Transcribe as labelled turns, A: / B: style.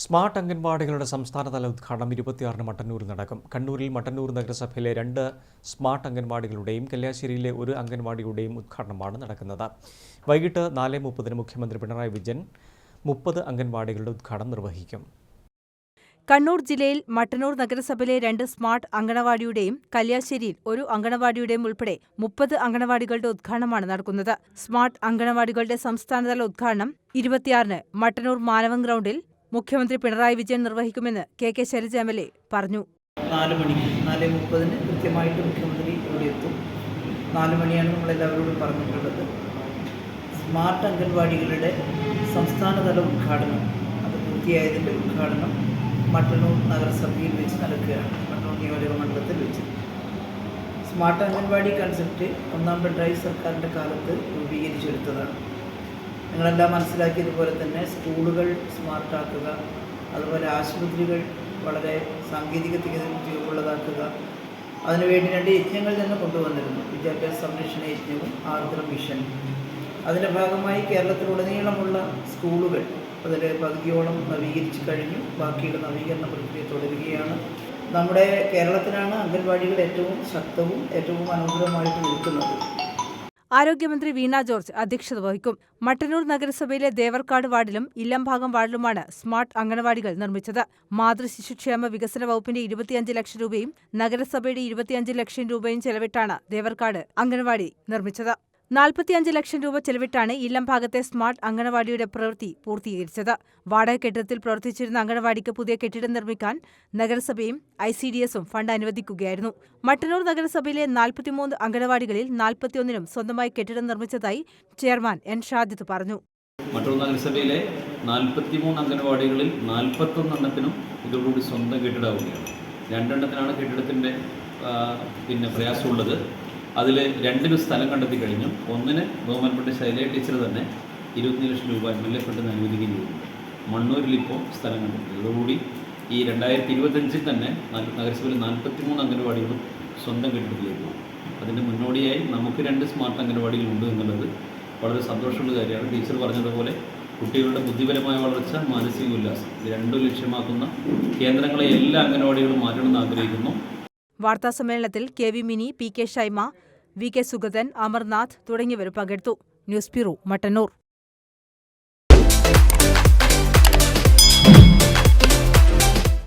A: Smart അംഗൻവാടികളുടെ സംസ്ഥാനതല ഉദ്ഘാടനം 26-ന് മട്ടന്നൂരിൽ നടക്കും. കണ്ണൂരിൽ മട്ടന്നൂർ നഗരസഭയിലെ 2 സ്മാർട്ട് അംഗൻവാടികളുടെയും കല്യാശ്ശേരിയിലെ 1 അംഗൻവാടിയുടെയും ഉദ്ഘാടനമാണ് നടക്കുന്നത്. വൈകിട്ട് 4:30-ന് മുഖ്യമന്ത്രി പിണറായി വിജയൻ 30 അംഗൻവാടികളുടെ ഉദ്ഘാടനം നിർവഹിക്കും.
B: കണ്ണൂർ ജില്ലയിൽ മട്ടന്നൂർ നഗരസഭയിലെ 2 സ്മാർട്ട് അങ്കണവാടിയുടെയും കല്യാശ്ശേരിയിൽ 1 അങ്കണവാടിയുടെയും ഉൾപ്പെടെ 30 അങ്കണവാടികളുടെ ഉദ്ഘാടനമാണ് നടക്കുന്നത്. സ്മാർട്ട് അങ്കണവാടികളുടെ സംസ്ഥാനതല ഉദ്ഘാടനം 26-ന് മട്ടന്നൂർ മാനവം ഗ്രൗണ്ടിൽ മുഖ്യമന്ത്രി പിണറായി വിജയൻ നിർവഹിക്കുമെന്ന് കെ ശൈലജ MLA പറഞ്ഞു.
C: 4 മണിക്ക് 4:30-ന് കൃത്യമായിട്ട് മുഖ്യമന്ത്രി ഇവിടെ എത്തും. 4 മണിയാണ് നമ്മളെല്ലാവരോടും പറഞ്ഞിട്ടുള്ളത്. സ്മാർട്ട് അംഗൻവാടികളുടെ സംസ്ഥാനതല ഉദ്ഘാടനം, അത് പൂർത്തിയായതിൻ്റെ ഉദ്ഘാടനം മട്ടന്നൂർ നഗരസഭയിൽ വെച്ച് നടക്കുകയാണ്. മട്ടന്നൂർ നിയോജക മണ്ഡലത്തിൽ വെച്ച് സ്മാർട്ട് അംഗൻവാടി കൺസെപ്റ്റ് 1ാം പിണറായി സർക്കാരിൻ്റെ കാലത്ത് രൂപീകരിച്ചെടുത്തതാണ്. നിങ്ങളെല്ലാം മനസ്സിലാക്കിയതുപോലെ തന്നെ സ്കൂളുകൾ സ്മാർട്ടാക്കുക, അതുപോലെ ആശുപത്രികൾ വളരെ സാങ്കേതിക തികവുള്ളതാക്കുക, അതിനുവേണ്ടി 2 യജ്ഞങ്ങൾ തന്നെ കൊണ്ടുവന്നിരുന്നു. വിദ്യാഭ്യാസ സംരക്ഷണ യജ്ഞവും ആർദ്ര മിഷനും. അതിൻ്റെ ഭാഗമായി കേരളത്തിലുടനീളമുള്ള സ്കൂളുകൾ അതിൽ പകുതിയോളം നവീകരിച്ച് കഴിഞ്ഞു. ബാക്കിയുള്ള നവീകരണ പ്രക്രിയ തുടരുകയാണ്. നമ്മുടെ കേരളത്തിലാണ് അംഗൻവാടികൾ ഏറ്റവും ശക്തവും ഏറ്റവും മനോഹരമായിട്ട് നിൽക്കുന്നത്.
B: ആരോഗ്യമന്ത്രി വീണ ജോർജ് അധ്യക്ഷത വഹിക്കും. മട്ടന്നൂർ നഗരസഭയിലെ ദേവർക്കാട് വാർഡിലും ഇല്ലംഭാഗം വാർഡിലുമാണ് സ്മാർട്ട് അംഗനവാടികൾ നിർമ്മിച്ചത്. മാതൃശിശുക്ഷേമ വികസന വകുപ്പിന്റെ 25 ലക്ഷം രൂപയും നഗരസഭയുടെ 25 ലക്ഷം രൂപയും ചെലവിട്ടാണ് ദേവർക്കാട് അംഗനവാടി നിർമ്മിച്ചത്. 45 ലക്ഷം രൂപ ചെലവിട്ടാണ് ഇല്ലംഭാഗത്തെ സ്മാർട്ട് അംഗനവാടിയുടെ പ്രവൃത്തി പൂർത്തീകരിച്ചത്. വാടക കെട്ടിടത്തിൽ പ്രവർത്തിച്ചിരുന്ന അംഗനവാടിക്ക് പുതിയ കെട്ടിടം നിർമ്മിക്കാൻ നഗരസഭയും ICDSഉം ഫണ്ട് അനുവദിക്കുകയായിരുന്നു. മട്ടന്നൂർ നഗരസഭയിലെ 43 അംഗനവാടികളിൽ 41നും സ്വന്തമായി കെട്ടിടം നിർമ്മിച്ചതായി ചെയർമാൻ N ഷാജിദ് പറഞ്ഞു.
D: മട്ടന്നൂർ നഗരസഭയിലെ 43 അംഗനവാടികളിൽ 41 ഇതോടുകൂടി സ്വന്തം കെട്ടിടമാവുകയാണ്. 2 എണ്ണത്തിനാണ് കെട്ടിടത്തിൻ്റെ പ്രയാസമുള്ളത്. അതിൽ 2 സ്ഥലം കണ്ടെത്തി കഴിഞ്ഞു. 1-ന് ബഹുമാനപ്പെട്ട ശൈലജ ടീച്ചർ തന്നെ 25 ലക്ഷം രൂപ MLA ഫണ്ടിന് അനുവദിക്കുകയും ചെയ്തിട്ടുണ്ട്. മണ്ണൂരിൽ ഇപ്പോൾ സ്ഥലം കണ്ടെത്തി. അതോടുകൂടി ഈ 2025 തന്നെ നഗരസഭയിൽ 43 അംഗനവാടികളും സ്വന്തം കെട്ടിടത്തിലേക്ക് പോകും. അതിൻ്റെ മുന്നോടിയായി നമുക്ക് 2 സ്മാർട്ട് അംഗനവാടികളുണ്ട് എന്നുള്ളത് വളരെ സന്തോഷമുള്ള കാര്യമാണ്. ടീച്ചർ പറഞ്ഞതുപോലെ കുട്ടികളുടെ ബുദ്ധിപരമായ വളർച്ച, മാനസിക ഉല്ലാസം, ഇത് 2 ലക്ഷ്യമാക്കുന്ന കേന്ദ്രങ്ങളെ എല്ലാ അംഗനവാടികളും മാറ്റണമെന്ന് ആഗ്രഹിക്കുന്നു.
B: വാർത്താസമ്മേളനത്തിൽ KV mini, PK Shaima, VK Sugathan, Amarnath തുടങ്ങിയവർ പങ്കെടുത്തു. News bureau, Mattannur.